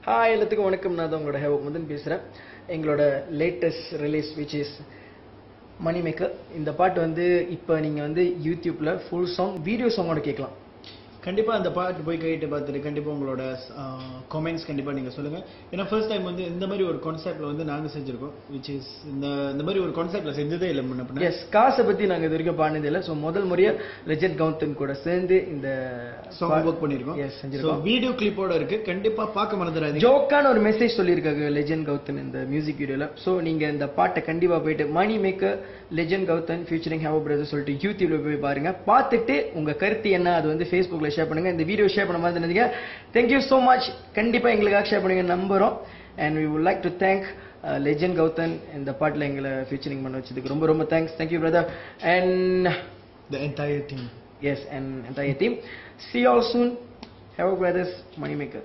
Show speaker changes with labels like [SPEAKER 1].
[SPEAKER 1] Hi எல்லாத்துக்கும் வணக்கம். நான் தான் உங்களோட ஹேவ் முதன் பேசுகிறேன். எங்களோட latest release which is money maker. இந்த பாட்டு வந்து இப்போ நீங்கள் வந்து யூடியூப்பில் ஃபுல் சாங் வீடியோ சாங்கோட கேட்கலாம்.
[SPEAKER 2] கண்டிப்பாக அந்த பாட்டு போய் கேட்டு பார்த்துட்டு கண்டிப்பாக உங்களோட கமெண்ட்ஸ் கண்டிப்பாக நீங்கள் சொல்லுங்கள். ஏன்னா ஃபர்ஸ்ட் டைம் வந்து இந்த மாதிரி ஒரு கான்செப்டில் வந்து நாங்கள் செஞ்சுருக்கோம். விச் இஸ் இந்த மாதிரி ஒரு கான்செப்டில் செஞ்சதே இல்லை முன்ன.
[SPEAKER 1] எஸ், காசை பற்றி நாங்கள் இது வரைக்கும் பாடினது இல்லை. ஸோ முதல் முறையாக லெஜண்ட் கௌதம் கூட சேர்ந்து இந்த
[SPEAKER 2] சாங் ஒர்க் பண்ணியிருக்கோம்.
[SPEAKER 1] எஸ், செஞ்சிருக்கோம்.
[SPEAKER 2] வீடியோ கிளிப்போட இருக்குது, கண்டிப்பாக பார்க்க மறந்துடாதீங்க.
[SPEAKER 1] ஜோக்கான ஒரு மெசேஜ் சொல்லியிருக்காங்க லெஜண்ட் கௌதம் இந்த மியூசிக் வீடியோவில். ஸோ நீங்கள் இந்த பாட்டை கண்டிப்பாக போயிட்டு money maker legend Gautham featuring ஹேவ் பிரதர் சொல்லிட்டு யூடியூப்ல போய் பாருங்க. பார்த்துட்டு உங்கள் கருத்து என்ன அது வந்து ஃபேஸ்புக்கில் ஷேர் பண்ணுங்க. இந்த வீடியோ ஷேர் பண்ண மாதிரி இருந்தீங்க. Thank you so much. கண்டிப்பாக எங்களுக்காக ஷேர் பண்ணுங்க நம்புகிறோம். And we would like to thank legend Gautham இந்த பாட்டில் எங்களை ஃபீச்சரிங் பண்ண வச்சதுக்கு ரொம்ப ரொம்ப thanks. Thank you brother and
[SPEAKER 2] the entire team.
[SPEAKER 1] Yes, and entire team. See you all soon. Have a brothers Money Maker.